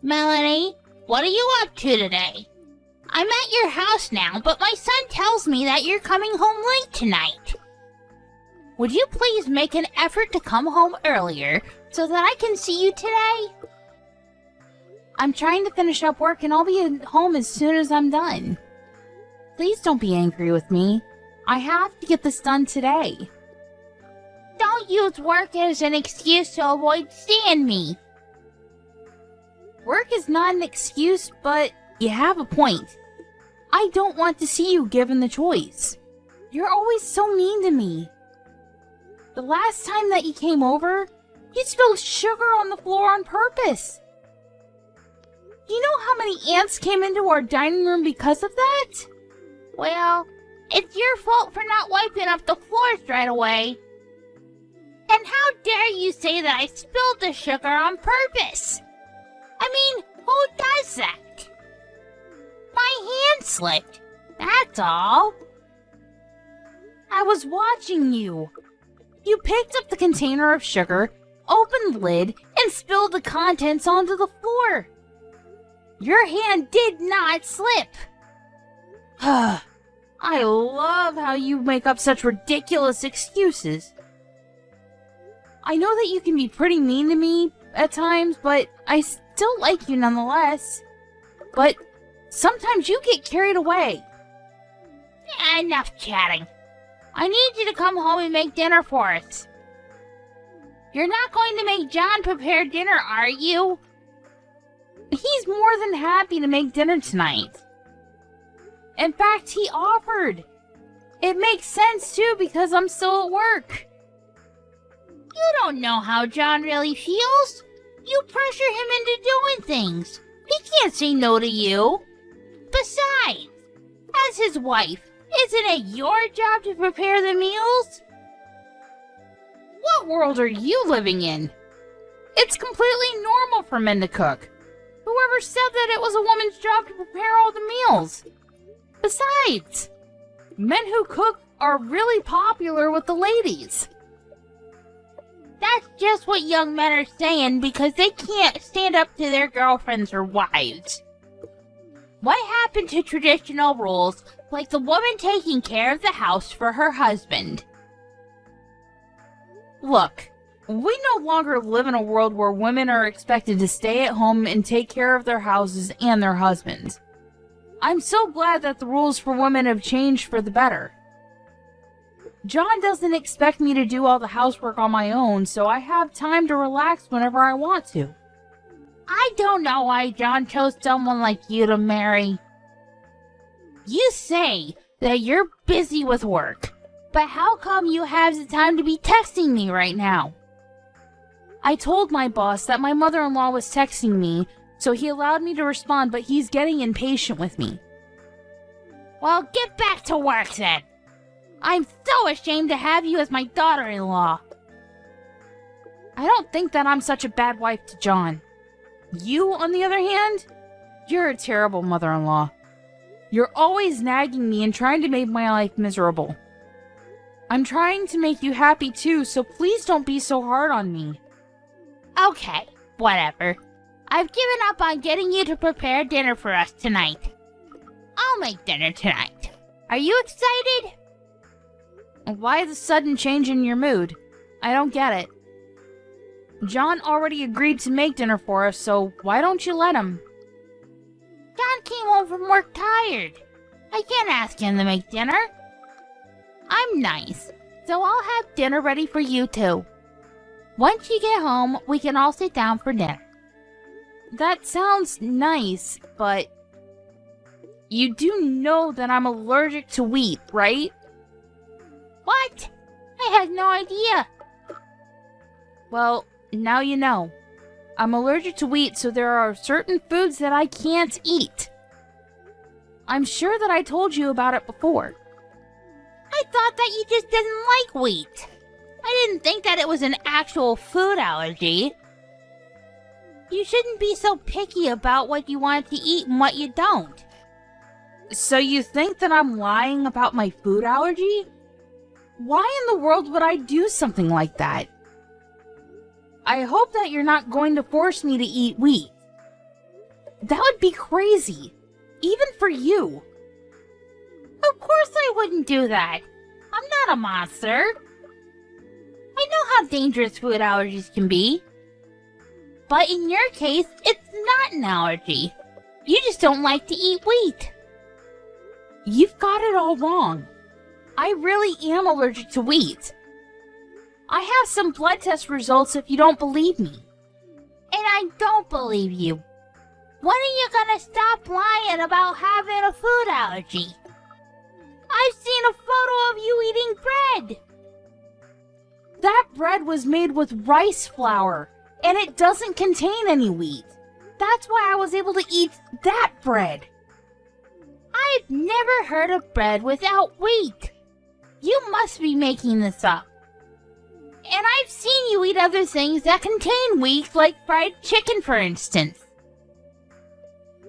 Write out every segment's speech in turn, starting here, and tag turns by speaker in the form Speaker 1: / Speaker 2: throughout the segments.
Speaker 1: Melanie, what are you up to today? I'm at your house now, but my son tells me that you're coming home late tonight. Would you please make an effort to come home earlier so that I can see you today? I'm trying to finish up work and I'll be at home as soon as I'm done. Please don't be angry with me. I have to get this done today. Don't use work as an excuse to avoid seeing me. Work is not an excuse, but you have a point. I don't want to see you given the choice. You're always so mean to me. The last time that you came over, you spilled sugar on the floor on purpose. Do you know how many ants came into our dining room because of that? Well, it's your fault for not wiping up the floors right away. And how dare you say that I spilled the sugar on purpose? I mean, who does that? My hand slipped, that's all. I was watching you. You picked up the container of sugar, opened the lid, and spilled the contents onto the floor. Your hand did not slip. I love how you make up such ridiculous excuses. I know that you can be pretty mean to me at times, but I still like you nonetheless. But sometimes you get carried away. Enough chatting. I need you to come home and make dinner for us. You're not going to make John prepare dinner, are you? He's more than happy to make dinner tonight. In fact, he offered. It makes sense, too, because I'm still at work. You don't know how John really feels. You pressure him into doing things. He can't say no to you. Besides, as his wife, isn't it your job to prepare the meals? What world are you living in? It's completely normal for men to cook. Whoever said that it was a woman's job to prepare all the meals? Besides, men who cook are really popular with the ladies. That's just what young men are saying because they can't stand up to their girlfriends or wives. What happened to traditional rules like the woman taking care of the house for her husband? Look, we no longer live in a world where women are expected to stay at home and take care of their houses and their husbands. I'm so glad that the rules for women have changed for the better. John doesn't expect me to do all the housework on my own, so I have time to relax whenever I want to. I don't know why John chose someone like you to marry. You say that you're busy with work, but how come you have the time to be texting me right now? I told my boss that my mother-in-law was texting me, so he allowed me to respond, but he's getting impatient with me. Well, get back to work then. I'm so ashamed to have you as my daughter-in-law. I don't think that I'm such a bad wife to John. You, on the other hand, you're a terrible mother-in-law. You're always nagging me and trying to make my life miserable. I'm trying to make you happy too, so please don't be so hard on me. Okay, whatever. I've given up on getting you to prepare dinner for us tonight. I'll make dinner tonight. Are you excited? Why the sudden change in your mood? I don't get it. John already agreed to make dinner for us, so why don't you let him? John came home from work tired. I can't ask him to make dinner. I'm nice, so I'll have dinner ready for you too. Once you get home, we can all sit down for dinner. That sounds nice, but you do know that I'm allergic to wheat, right? What? I had no idea. Well, now you know. I'm allergic to wheat, so there are certain foods that I can't eat. I'm sure that I told you about it before. I thought that you just didn't like wheat. I didn't think that it was an actual food allergy. You shouldn't be so picky about what you want to eat and what you don't. So you think that I'm lying about my food allergy? Why in the world would I do something like that? I hope that you're not going to force me to eat wheat. That would be crazy. Even for you.
Speaker 2: Of course I wouldn't do that. I'm not a monster. I know how dangerous food allergies can be. But in your case, it's not an allergy. You just don't like to eat wheat.
Speaker 1: You've got it all wrong. I really am allergic to wheat. I have some blood test results if you don't believe me.
Speaker 2: And I don't believe you. When are you gonna stop lying about having a food allergy? I've seen a photo of you eating bread.
Speaker 1: That bread was made with rice flour, and it doesn't contain any wheat. That's why I was able to eat that bread.
Speaker 2: I've never heard of bread without wheat. You must be making this up. And I've seen you eat other things that contain wheat, like fried chicken, for instance.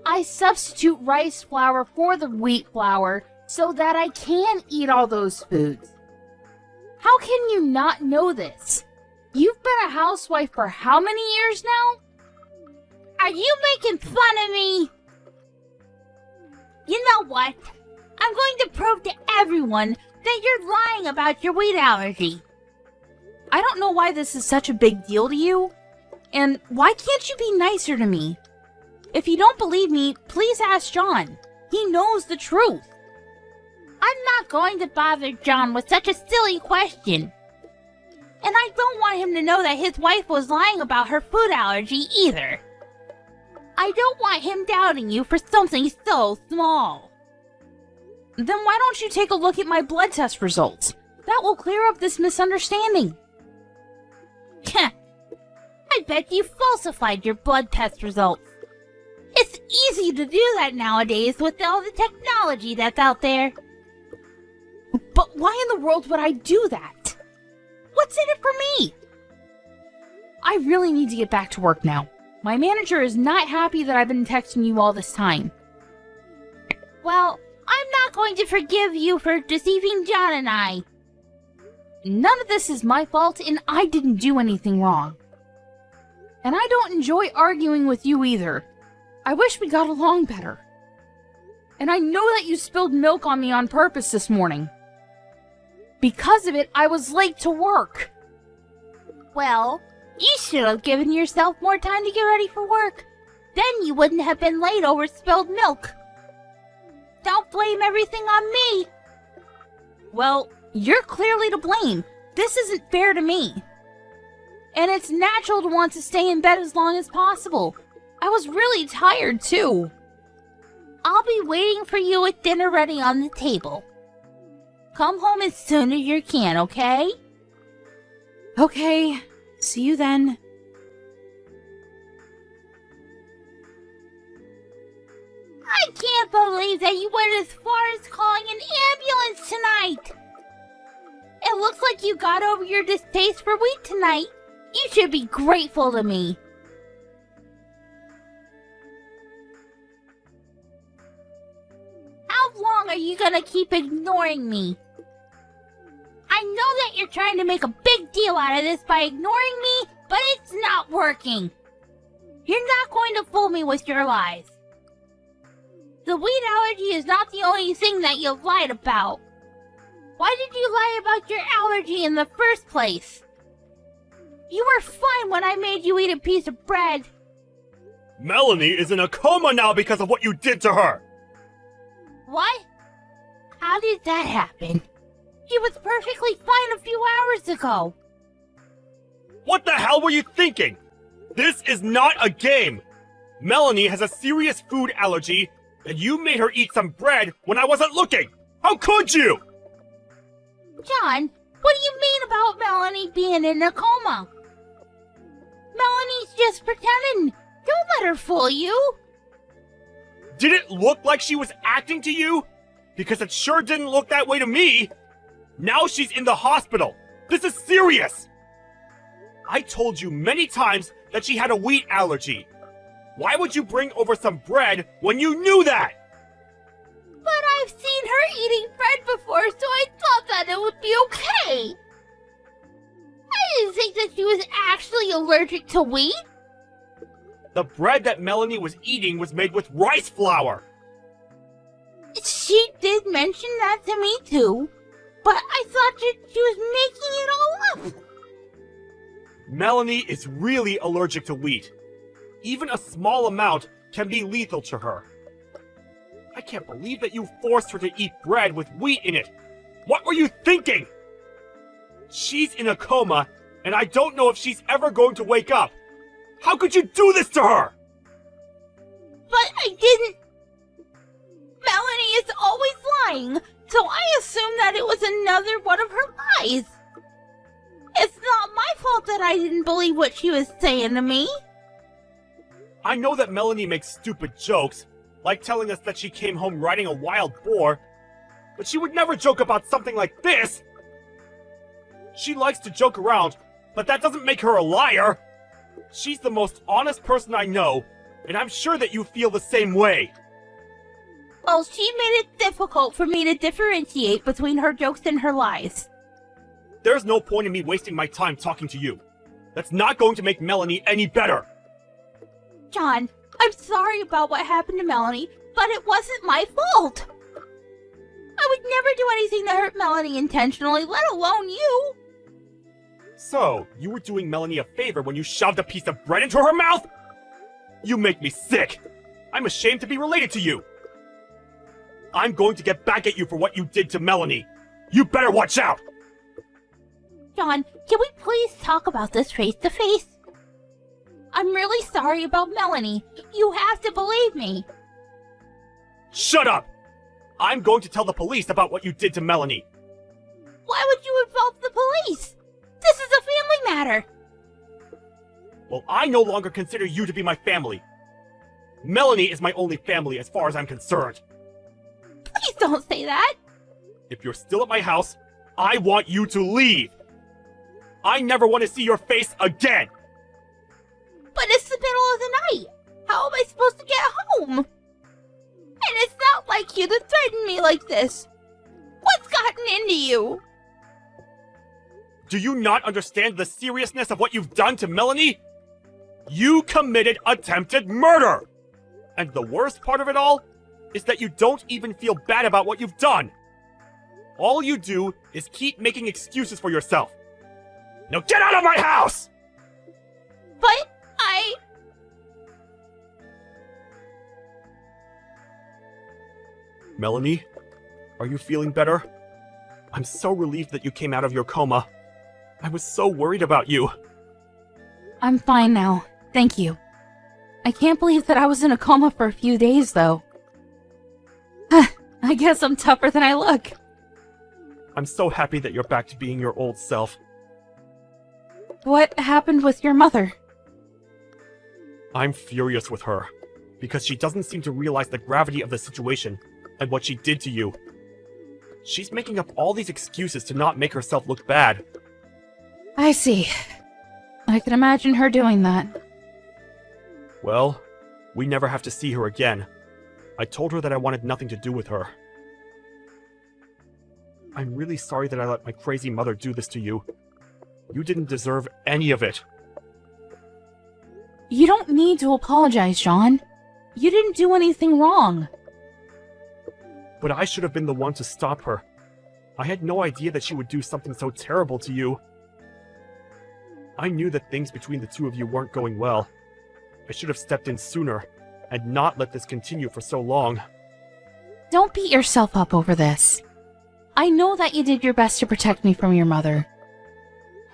Speaker 1: I substitute rice flour for the wheat flour so that I can eat all those foods. How can you not know this? You've been a housewife for how many years now?
Speaker 2: Are you making fun of me? You know what? I'm going to prove to everyone that you're lying about your wheat allergy.
Speaker 1: I don't know why this is such a big deal to you. And why can't you be nicer to me? If you don't believe me, please ask John. He knows the truth.
Speaker 2: I'm not going to bother John with such a silly question. And I don't want him to know that his wife was lying about her food allergy either. I don't want him doubting you for something so small.
Speaker 1: Then why don't you take a look at my blood test results? That will clear up this misunderstanding.
Speaker 2: I bet you falsified your blood test results. It's easy to do that nowadays with all the technology that's out there.
Speaker 1: But why in the world would I do that? What's in it for me? I really need to get back to work now. My manager is not happy that I've been texting you all this time.
Speaker 2: Well, I'm not going to forgive you for deceiving John and I.
Speaker 1: None of this is my fault, and I didn't do anything wrong. And I don't enjoy arguing with you either. I wish we got along better. And I know that you spilled milk on me on purpose this morning. Because of it, I was late to work.
Speaker 2: Well, you should have given yourself more time to get ready for work. Then you wouldn't have been late over spilled milk. Don't blame everything on me.
Speaker 1: Well, you're clearly to blame. This isn't fair to me. And it's natural to want to stay in bed as long as possible. I was really tired, too.
Speaker 2: I'll be waiting for you with dinner ready on the table. Come home as soon as you can, okay?
Speaker 1: Okay. See you then.
Speaker 2: I can't believe that you went as far as calling an ambulance tonight. It looks like you got over your distaste for wheat tonight. You should be grateful to me. How long are you gonna keep ignoring me? I know that you're trying to make a big deal out of this by ignoring me, but it's not working. You're not going to fool me with your lies. The wheat allergy is not the only thing that you've lied about. Why did you lie about your allergy in the first place? You were fine when I made you eat a piece of bread.
Speaker 3: Melanie is in a coma now because of what you did to her!
Speaker 2: What? How did that happen? She was perfectly fine a few hours ago.
Speaker 3: What the hell were you thinking? This is not a game! Melanie has a serious food allergy, and you made her eat some bread when I wasn't looking! How could you?
Speaker 2: John, what do you mean about Melanie being in a coma? Melanie's just pretending. Don't let her fool you.
Speaker 3: Did it look like she was acting to you? Because it sure didn't look that way to me. Now she's in the hospital. This is serious. I told you many times that she had a wheat allergy. Why would you bring over some bread when you knew that?
Speaker 2: But I've seen her eating bread before, so I thought that it would be okay. I didn't think that she was actually allergic to wheat.
Speaker 3: The bread that Melanie was eating was made with rice flour.
Speaker 2: She did mention that to me too, but I thought she was making it all up.
Speaker 3: Melanie is really allergic to wheat. Even a small amount can be lethal to her. I can't believe that you forced her to eat bread with wheat in it. What were you thinking? She's in a coma, and I don't know if she's ever going to wake up. How could you do this to her?
Speaker 2: But I didn't. Melanie is always lying, so I assumed that it was another one of her lies. It's not my fault that I didn't believe what she was saying to me.
Speaker 3: I know that Melanie makes stupid jokes, like telling us that she came home riding a wild boar, but she would never joke about something like this. She likes to joke around, but that doesn't make her a liar. She's the most honest person I know, and I'm sure that you feel the same way.
Speaker 2: Well, she made it difficult for me to differentiate between her jokes and her lies.
Speaker 3: There's no point in me wasting my time talking to you. That's not going to make Melanie any better.
Speaker 2: John, I'm sorry about what happened to Melanie, but it wasn't my fault. I would never do anything to hurt Melanie intentionally, let alone you.
Speaker 3: So, you were doing Melanie a favor when you shoved a piece of bread into her mouth? You make me sick. I'm ashamed to be related to you. I'm going to get back at you for what you did to Melanie. You better watch out!
Speaker 2: John, can we please talk about this face to face? I'm really sorry about Melanie. You have to believe me.
Speaker 3: Shut up! I'm going to tell the police about what you did to Melanie.
Speaker 2: Why would you involve the police? This is a family matter.
Speaker 3: Well, I no longer consider you to be my family. Melanie is my only family as far as I'm concerned.
Speaker 2: Please don't say that.
Speaker 3: If you're still at my house, I want you to leave. I never want to see your face again.
Speaker 2: But it's the middle of the night. How am I supposed to get home? And it's not like you to threaten me like this. What's gotten into you?
Speaker 3: Do you not understand the seriousness of what you've done to Melanie? You committed attempted murder! And the worst part of it all is that you don't even feel bad about what you've done. All you do is keep making excuses for yourself. Now get out of my house!
Speaker 2: But
Speaker 3: Melanie, are you feeling better? I'm so relieved that you came out of your coma. I was so worried about you.
Speaker 1: I'm fine now. Thank you. I can't believe that I was in a coma for a few days, though. I guess I'm tougher than I look.
Speaker 3: I'm so happy that you're back to being your old self.
Speaker 1: What happened with your mother?
Speaker 3: I'm furious with her, because she doesn't seem to realize the gravity of the situation and what she did to you. She's making up all these excuses to not make herself look bad.
Speaker 1: I see. I can imagine her doing that.
Speaker 3: Well, we never have to see her again. I told her that I wanted nothing to do with her. I'm really sorry that I let my crazy mother do this to you. You didn't deserve any of it.
Speaker 1: You don't need to apologize, Sean. You didn't do anything wrong.
Speaker 3: But I should have been the one to stop her. I had no idea that she would do something so terrible to you. I knew that things between the two of you weren't going well. I should have stepped in sooner, and not let this continue for so long.
Speaker 1: Don't beat yourself up over this. I know that you did your best to protect me from your mother.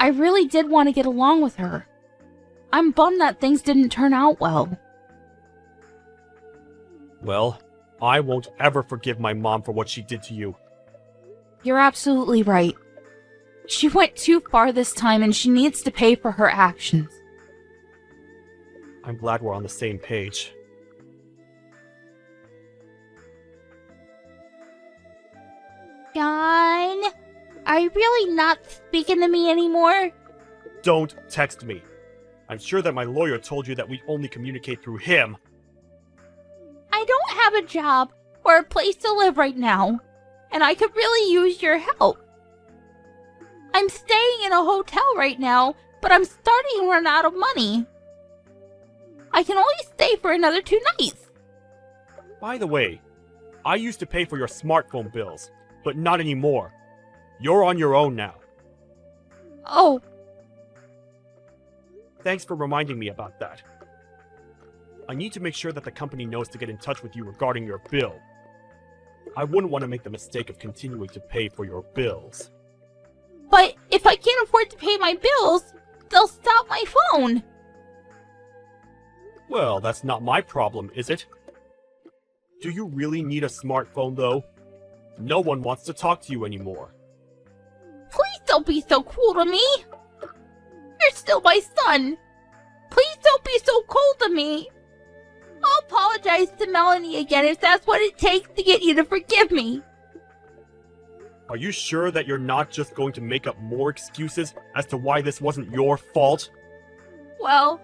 Speaker 1: I really did want to get along with her. I'm bummed that things didn't turn out well.
Speaker 3: Well, I won't ever forgive my mom for what she did to you.
Speaker 1: You're absolutely right. She went too far this time and she needs to pay for her actions.
Speaker 3: I'm glad we're on the same page.
Speaker 2: John, are you really not speaking to me anymore?
Speaker 3: Don't text me. I'm sure that my lawyer told you that we only communicate through him.
Speaker 2: I don't have a job or a place to live right now, and I could really use your help. I'm staying in a hotel right now, but I'm starting to run out of money. I can only stay for another 2 nights.
Speaker 3: By the way, I used to pay for your smartphone bills, but not anymore. You're on your own now.
Speaker 2: Oh,
Speaker 3: Thanks for reminding me about that. I need to make sure that the company knows to get in touch with you regarding your bill. I wouldn't want to make the mistake of continuing to pay for your bills.
Speaker 2: but if I can't afford to pay my bills, they'll stop my phone.
Speaker 3: Well, that's not my problem, is it? Do you really need a smartphone, though? No one wants to talk to you anymore.
Speaker 2: Please don't be so cruel to me. You're still my son. Please don't be so cold to me. I'll apologize to Melanie again if that's what it takes to get you to forgive me.
Speaker 3: Are you sure that you're not just going to make up more excuses as to why this wasn't your fault?
Speaker 2: Well,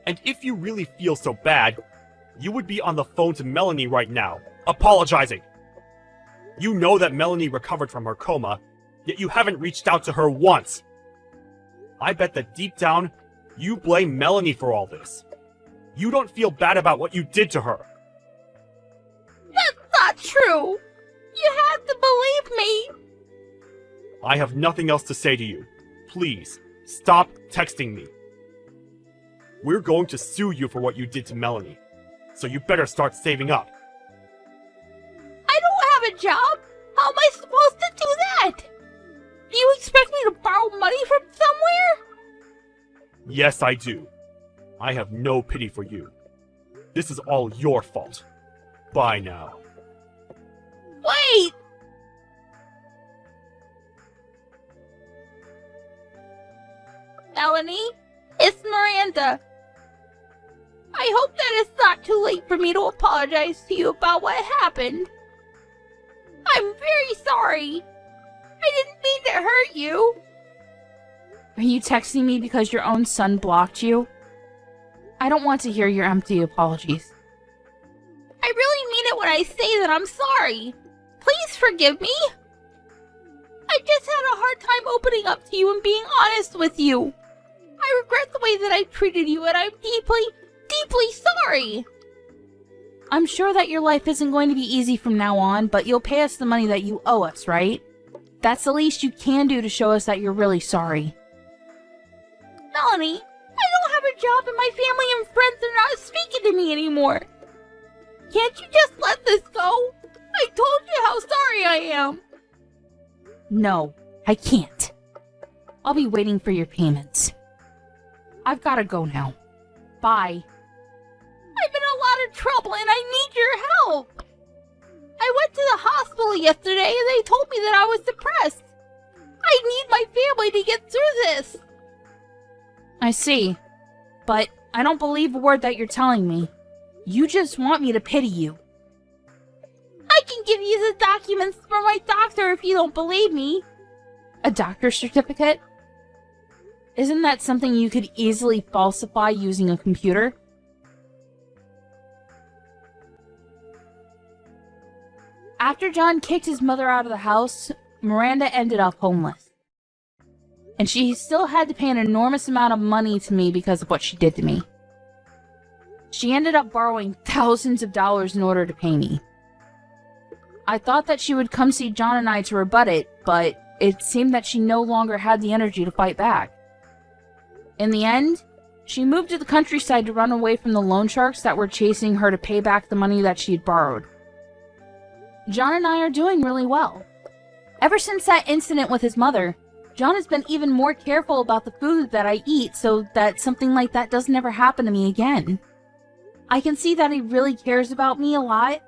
Speaker 3: And if you really feel so bad, you would be on the phone to Melanie right now, apologizing. You know that Melanie recovered from her coma, yet you haven't reached out to her once. I bet that deep down, you blame Melanie for all this. You don't feel bad about what you did to her.
Speaker 2: that's not true. You have to believe me.
Speaker 3: I have nothing else to say to you. Please, stop texting me. We're going to sue you for what you did to Melanie, so you better start saving up.
Speaker 2: I don't have a job. How am I supposed to do that? Do you expect me to borrow money from somewhere?
Speaker 3: Yes, I do. I have no pity for you. This is all your fault. Bye now.
Speaker 2: Wait! Melanie, it's Miranda. I hope that it's not too late for me to apologize to you about what happened. I'm very sorry. I didn't mean to hurt you.
Speaker 1: Are you texting me because your own son blocked you? I don't want to hear your empty apologies.
Speaker 2: I really mean it when I say that I'm sorry. Please forgive me. I just had a hard time opening up to you and being honest with you. I regret the way that I treated you, and I'm deeply, deeply sorry.
Speaker 1: I'm sure that your life isn't going to be easy from now on, but you'll pay us the money that you owe us, right? That's the least you can do to show us that you're really sorry.
Speaker 2: Melanie, I don't have a job and my family and friends are not speaking to me anymore. Can't you just let this go? I told you how sorry I am.
Speaker 1: No, I can't. I'll be waiting for your payments. I've gotta go now. Bye.
Speaker 2: I'm in a lot of trouble and I need your help. I went to the hospital yesterday and they told me that I was depressed. I need my family to get through this.
Speaker 1: I see. But I don't believe a word that you're telling me. You just want me to pity you.
Speaker 2: I can give you the documents for my doctor if you don't believe me.
Speaker 1: A doctor's certificate? Isn't that something you could easily falsify using a computer? After John kicked his mother out of the house, Miranda ended up homeless. And she still had to pay an enormous amount of money to me because of what she did to me. She ended up borrowing thousands of dollars in order to pay me. I thought that she would come see John and I to rebut it, but it seemed that she no longer had the energy to fight back. In the end, she moved to the countryside to run away from the loan sharks that were chasing her to pay back the money that she had borrowed. John and I are doing really well. Ever since that incident with his mother, John has been even more careful about the food that I eat so that something like that doesn't ever happen to me again. I can see that he really cares about me a lot,